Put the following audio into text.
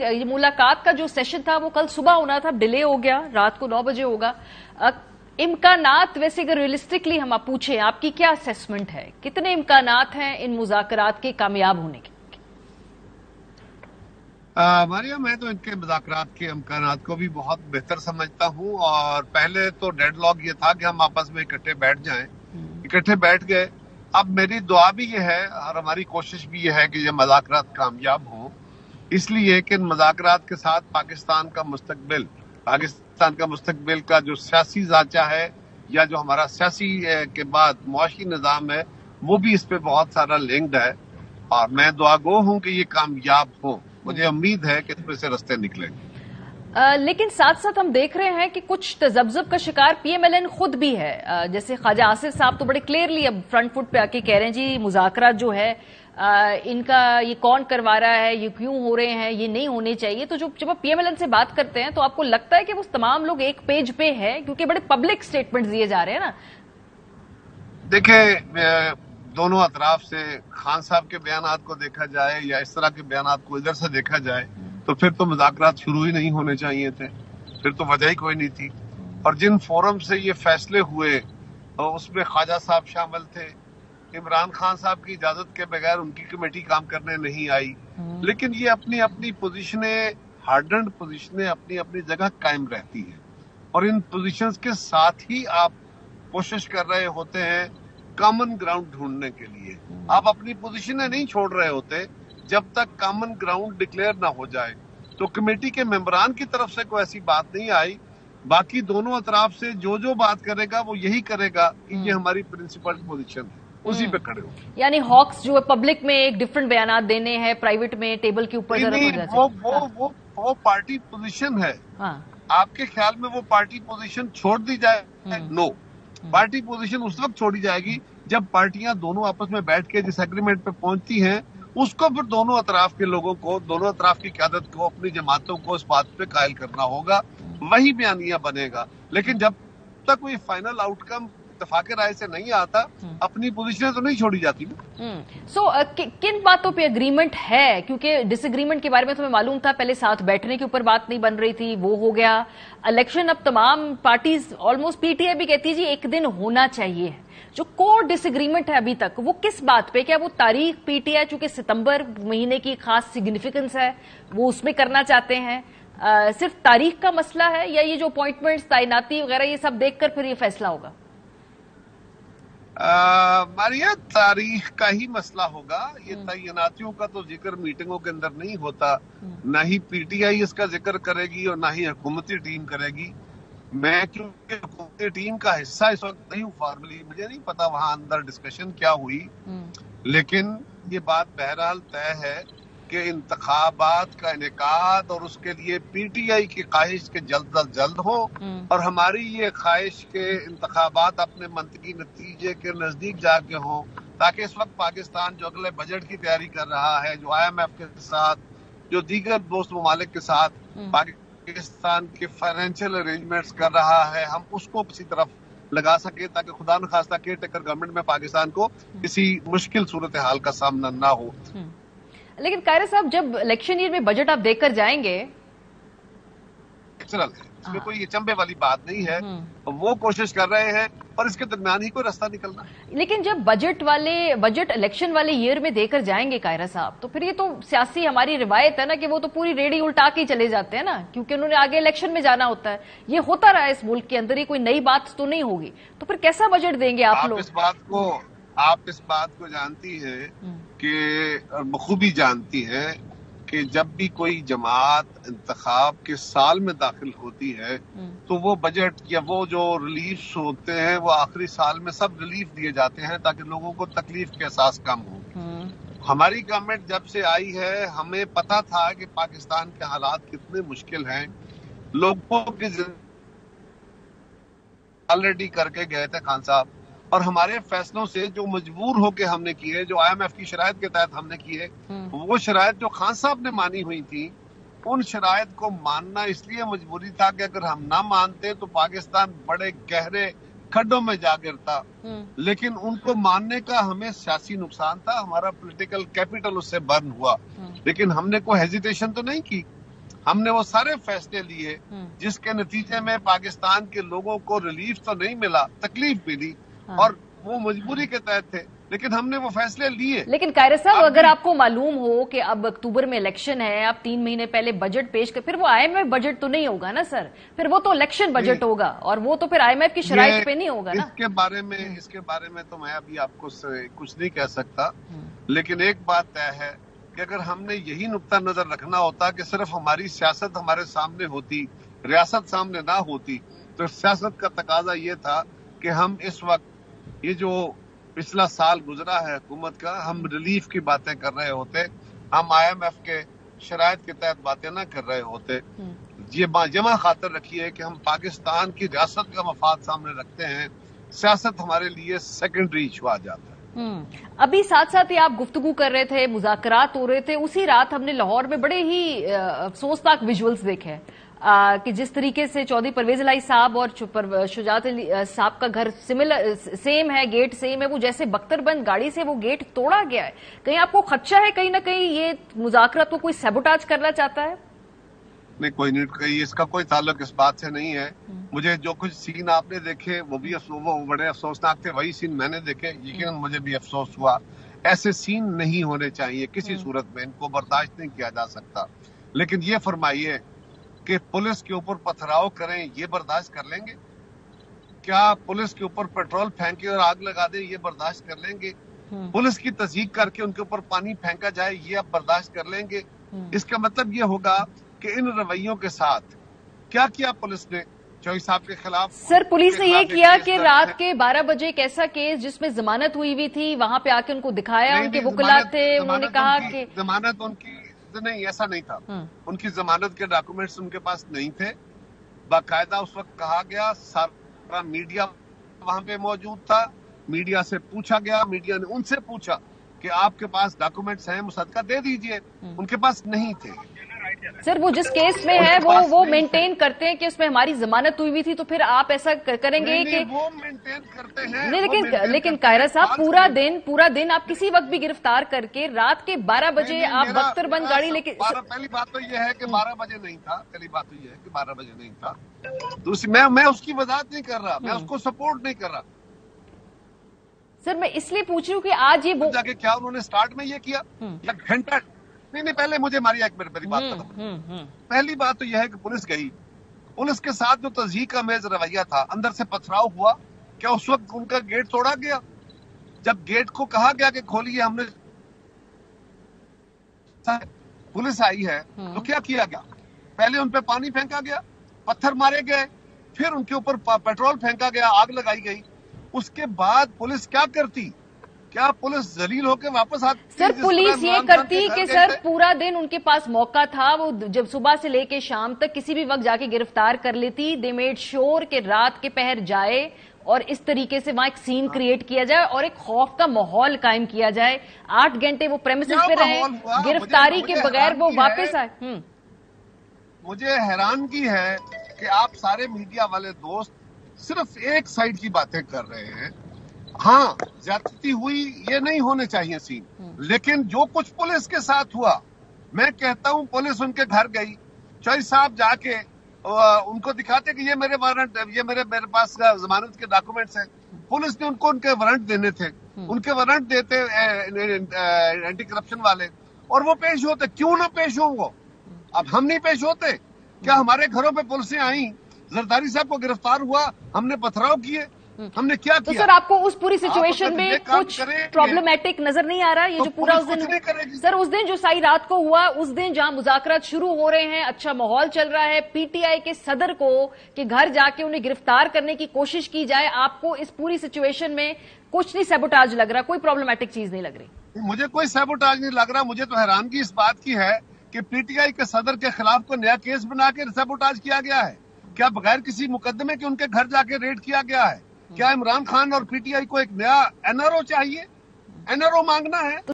ये मुलाकात का जो सेशन था वो कल सुबह होना था, डिले हो गया, रात को 9 बजे होगा। इम्कानात वैसे अगर रियलिस्टिकली हम आप पूछें, आपकी क्या असेसमेंट है, कितने इम्कानात हैं इन मुज़ाकरात के कामयाब होने के? मारिया, मैं तो इनके मुज़ाकरात के इम्कानात को भी बहुत बेहतर समझता हूँ। और पहले तो डेडलॉक ये था कि हम आपस में इकट्ठे बैठ जाएं, इकट्ठे बैठ गए। अब मेरी दुआ भी ये है और हमारी कोशिश भी ये है कि ये मुज़ाकरात कामयाब हों, इसलिए कि इन मुज़ाकरात के साथ पाकिस्तान का मुस्तकबिल का जो सियासी ज़ाचा है या जो हमारा सियासी के बाद मुआशी निज़ाम है वो भी इस पे बहुत सारा लिंक्ड है। और मैं दुआगो हूँ कि ये कामयाब हो। मुझे उम्मीद है कि इसमें से रास्ते निकलेंगे। लेकिन साथ साथ हम देख रहे हैं कि कुछ तजब्जुब का शिकार पीएमएलएन खुद भी है। जैसे ख्वाजा आसिफ साहब तो बड़े क्लियरली अब फ्रंट फुट पे आके कह रहे हैं जी मुज़ाकरात जो है इनका ये कौन करवा रहा है, ये क्यों हो रहे हैं, ये नहीं होने चाहिए। तो जब आप पीएमएलएन से बात करते हैं तो आपको लगता है कि वो तमाम लोग एक पेज पे हैं, क्योंकि बड़े पब्लिक स्टेटमेंट दिए जा रहे हैं ना? देखिए, दोनों अतराफ से खान साहब के बयानात को देखा जाए या इस तरह के बयानात को इधर से देखा जाए तो फिर तो मुज़ाकरात शुरू ही नहीं होने चाहिए थे, फिर तो वजह ही कोई नहीं थी। और जिन फोरम से ये फैसले हुए उसमें ख्वाजा साहब शामिल थे, इमरान खान साहब की इजाजत के बगैर उनकी कमेटी काम करने नहीं आई। लेकिन ये अपनी अपनी पोजीशनें, हार्डन्ड पोजीशनें अपनी अपनी जगह कायम रहती हैं और इन पोजीशंस के साथ ही आप कोशिश कर रहे होते हैं कॉमन ग्राउंड ढूंढने के लिए। आप अपनी पोजीशनें नहीं छोड़ रहे होते जब तक कॉमन ग्राउंड डिक्लेयर ना हो जाए। तो कमेटी के मेंबरान की तरफ से कोई ऐसी बात नहीं आई। बाकी दोनों अतराफ से जो बात करेगा वो यही करेगा कि ये हमारी प्रिंसिपल पोजीशन है, उसी पे खड़े हो। यानी हॉक्स जो है पब्लिक में एक डिफरेंट बयानात देने हैं, प्राइवेट में टेबल के ऊपर वो पार्टी पोजीशन है। आपके ख्याल में वो पार्टी पोजीशन छोड़ दी जाए? नो, पार्टी पोजीशन उस वक्त छोड़ी जाएगी जब पार्टियां दोनों आपस में बैठ के जिस एग्रीमेंट पे पहुंचती हैं उसको फिर दोनों अतराफ के लोगों को, दोनों अतराफ की क़यादत को, अपनी जमातों को इस बात पे कायल करना होगा, वही बयानिया बनेगा। लेकिन जब तक कोई फाइनल आउटकम इत्तेफाक राय से नहीं आता अपनी पोजीशन तो नहीं छोड़ी जाती। किन बातों पे एग्रीमेंट है? क्योंकि डिसएग्रीमेंट के बारे में तो हमें मालूम था, पहले साथ बैठने के ऊपर बात नहीं बन रही थी, वो हो गया। इलेक्शन अब तमाम पार्टीज, ऑलमोस्ट पीटीआई भी कहती है जी एक दिन होना चाहिए। जो कोर डिसएग्रीमेंट है अभी तक वो किस बात पे? क्या वो तारीख पीटीआई चूंकि सितंबर महीने की खास सिग्निफिकेंस है वो उसमें करना चाहते हैं, सिर्फ तारीख का मसला है, या ये जो अपॉइंटमेंट्स, तैनाती वगैरह ये सब देखकर फिर ये फैसला होगा? मारिया, तारीख का ही मसला होगा। ये तैनातियों का तो जिक्र मीटिंगों के अंदर नहीं होता, ना ही पीटीआई इसका जिक्र करेगी और ना ही हुकूमती टीम करेगी। मैं क्योंकि हुकूमती टीम का हिस्सा इस वक्त नहीं हूँ फॉर्मली, मुझे नहीं पता वहां अंदर डिस्कशन क्या हुई। लेकिन ये बात बहरहाल तय है कि इंतखाबात का इनेकाद और उसके लिए पीटीआई की ख्वाहिश के जल्द अज जल्द हो और हमारी ये ख्वाहिश के इंतखाबात अपने मंतकी नतीजे के नजदीक जाके हो, ताकि इस वक्त पाकिस्तान जो अगले बजट की तैयारी कर रहा है, जो IMF के साथ, जो दीगर दोस्त ममालिक के साथ पाकिस्तान के फाइनेंशियल अरेंजमेंट्स कर रहा है, हम उसको किसी तरफ लगा सके ताकि खुदा न खास्ता केयर टेकर गवर्नमेंट में पाकिस्तान को किसी मुश्किल सूरत हाल का सामना ना हो। लेकिन कायरा साहब, जब इलेक्शन ईयर में बजट आप देकर जाएंगे, इसमें कोई ये चंबे वाली बात नहीं है, वो कोशिश कर रहे हैं और इसके दरमियान ही कोई रास्ता निकलना। लेकिन जब बजट इलेक्शन वाले ईयर में देकर जाएंगे कायरा साहब, तो फिर ये तो सियासी हमारी रिवायत है ना कि वो तो पूरी रेडी उल्टा के चले जाते हैं ना, क्योंकि उन्होंने आगे इलेक्शन में जाना होता है। ये होता रहा है इस मुल्क के अंदर, ये कोई नई बात तो नहीं होगी। तो फिर कैसा बजट देंगे आप लोग? आप इस बात को जानती हैं कि बखूबी जानती हैं कि जब भी कोई जमात इंतखाब के साल में दाखिल होती है तो वो बजट या वो जो रिलीफ होते हैं वो आखिरी साल में सब रिलीफ दिए जाते हैं ताकि लोगों को तकलीफ के एहसास कम हो। हमारी गवर्नमेंट जब से आई है हमें पता था कि पाकिस्तान के हालात कितने मुश्किल हैं, लोगों की ऑलरेडी करके गए थे खान साहब, और हमारे फैसलों से जो मजबूर होके हमने किए, जो IMF की शराइत के तहत हमने किए, वो शराइत जो खान साहब ने मानी हुई थी, उन शराइत को मानना इसलिए मजबूरी था कि अगर हम ना मानते तो पाकिस्तान बड़े गहरे खड्डों में जा गिरता। लेकिन उनको मानने का हमें सियासी नुकसान था, हमारा पॉलिटिकल कैपिटल उससे बर्न हुआ, लेकिन हमने कोई हेजिटेशन तो नहीं की। हमने वो सारे फैसले लिए जिसके नतीजे में पाकिस्तान के लोगों को रिलीफ तो नहीं मिला, तकलीफ मिली और वो मजबूरी के तहत थे, लेकिन हमने वो फैसले लिए। लेकिन कायरा साहब, अगर आपको मालूम हो कि अब अक्टूबर में इलेक्शन है, आप 3 महीने पहले बजट पेश कर, फिर वो IMF बजट तो नहीं होगा ना सर, फिर वो तो इलेक्शन बजट होगा और वो तो फिर IMF की शराइत पे नहीं होगा ना। इसके बारे में तो मैं अभी आपको कुछ नहीं कह सकता, लेकिन एक बात तय है कि अगर हमने यही नुक्ता नजर रखना होता कि सिर्फ हमारी सियासत हमारे सामने होती, रियासत सामने ना होती, तो सियासत का तकाजा ये था कि हम इस वक्त ये जो पिछला साल गुजरा है हुकूमत का, हम रिलीफ की बातें कर रहे होते, हम IMF के शराइत के तहत बातें ना कर रहे होते। ये जमा खातर रखिए कि हम पाकिस्तान की रियासत का मफाद सामने रखते हैं, सियासत हमारे लिए सेकेंडरी इशू आ जाता है। अभी साथ साथ ही आप गुफ्तगू कर रहे थे, मुज़ाकरात हो रहे थे, उसी रात हमने लाहौर में बड़े ही अफसोसनाक विजुअल्स देखे कि जिस तरीके से चौधरी परवेज इलाही साहब और शुजात अली साहब का घर सेम है, गेट सेम है, वो जैसे बख्तरबंद गाड़ी से वो गेट तोड़ा गया है। कहीं आपको खदशा है कहीं ना कहीं ये मुज़ाकरात को कोई सैबोटाज करना चाहता है? नहीं, कोई नहीं, इसका कोई ताल्लुक इस बात से नहीं है। मुझे जो कुछ सीन आपने देखे वो बड़े अफसोसनाक थे, वही सीन मैंने देखे, यकीनन मुझे भी अफसोस हुआ। ऐसे सीन नहीं होने चाहिए किसी सूरत में, इनको बर्दाश्त नहीं किया जा सकता। लेकिन ये फरमाइए कि पुलिस के ऊपर पथराव करें, ये बर्दाश्त कर लेंगे? क्या पुलिस के ऊपर पेट्रोल फेंके और आग लगा दें, ये बर्दाश्त कर लेंगे? पुलिस की तस्दीक करके उनके ऊपर पानी फेंका जाए, ये आप बर्दाश्त कर लेंगे? इसका मतलब ये होगा कि इन रवैयों के साथ क्या किया पुलिस ने चौधरी साहब के खिलाफ? सर, पुलिस ने ये किया कि रात के 12 बजे एक ऐसा केस जिसमें जमानत हुई थी, वहां पे आके उनको दिखाया, उनके वकीलात थे, उन्होंने कहा कि जमानत उनकी नहीं, ऐसा नहीं था। उनकी जमानत के डॉक्यूमेंट्स उनके पास नहीं थे। बाकायदा उस वक्त कहा गया, सारा मीडिया वहां पे मौजूद था, मीडिया से पूछा गया, मीडिया ने उनसे पूछा कि आपके पास डॉक्यूमेंट्स हैं, मुसद्दका दे दीजिए। उनके पास नहीं थे। सर, वो जिस केस में है वो मेंटेन करते हैं कि उसमें हमारी जमानत हुई थी, तो फिर आप ऐसा करेंगे कि वो मेंटेन करते हैं? नहीं, लेकिन कायरा साहब, पूरा दिन आप किसी वक्त भी गिरफ्तार करके रात के 12 बजे आप बख्तरबंद गाड़ी लेके। पहली बात तो ये है कि 12 बजे नहीं था, पहली बात तो ये है कि 12 बजे नहीं था। दूसरी, मैं उसकी वजाहत नहीं कर रहा, मैं उसको सपोर्ट नहीं कर रहा। सर, मैं इसलिए पूछ रही हूँ कि आज ये जाके क्या उन्होंने स्टार्ट में ये किया या घंटा? नहीं, पहले मुझे मारिया एक मेरी बात खत्म। पहली बात तो यह है कि पुलिस गई, पुलिस के साथ जो तज़हीक का मेज रवैया था, अंदर से पथराव हुआ, क्या उस वक्त उनका गेट तोड़ा गया? जब गेट को कहा गया कि खोलिए, हमने पुलिस आई है तो क्या किया गया? पहले उन पे पानी फेंका गया, पत्थर मारे गए, फिर उनके ऊपर पेट्रोल फेंका गया, आग लगाई गई। उसके बाद पुलिस क्या करती? क्या पुलिस जलील होकर वापस आती? सर, पुलिस ये करती कि सर पूरा दिन उनके पास मौका था, वो जब सुबह से लेके शाम तक किसी भी वक्त जाके गिरफ्तार कर लेती। दे मेड श्योर कि रात के पहर जाए और इस तरीके से वहां एक सीन क्रिएट किया जाए और एक खौफ का माहौल कायम किया जाए। 8 घंटे वो प्रेमिसेस पे रहे, गिरफ्तारी के बगैर वो वापस आए। मुझे हैरानगी है कि आप सारे मीडिया वाले दोस्त सिर्फ एक साइड की बातें कर रहे हैं। हाँ, ज्यादती हुई, ये नहीं होने चाहिए सीन, लेकिन जो कुछ पुलिस के साथ हुआ, मैं कहता हूँ पुलिस उनके घर गई, चौधरी साहब जाके उनको दिखाते कि ये मेरे वारंट, ये मेरे पास जमानत के डॉक्यूमेंट्स हैं। पुलिस ने उनको उनके वारंट देने थे, उनके वारंट देते एंटी करप्शन वाले, और वो पेश होते। क्यों ना पेश हो वो? अब हम नहीं पेश होते क्या? हमारे घरों पे पुलिसें आई, जरदारी साहब को गिरफ्तार हुआ, हमने पथराव किए, हमने क्या किया? तो सर, आपको उस पूरी सिचुएशन में कुछ प्रॉब्लमेटिक नजर नहीं आ रहा? ये जो पूरा उस दिन, सर उस दिन जो सारी रात को हुआ, उस दिन जहां मुज़ाकरात शुरू हो रहे हैं, अच्छा माहौल चल रहा है, PTI के सदर को कि घर जाके उन्हें गिरफ्तार करने की कोशिश की जाए, आपको इस पूरी सिचुएशन में कुछ नहीं सैबोटाज लग रहा, कोई प्रॉब्लमेटिक चीज नहीं लग रही? मुझे कोई सैबोटाज नहीं लग रहा। मुझे तो हैरानगी इस बात की है कि PTI के सदर के खिलाफ कोई नया केस बना के सैबोटाज किया गया है क्या? बगैर किसी मुकदमे के उनके घर जाके रेड किया गया है क्या? इमरान खान और PTI को एक नया NRO चाहिए? NRO मांगना है?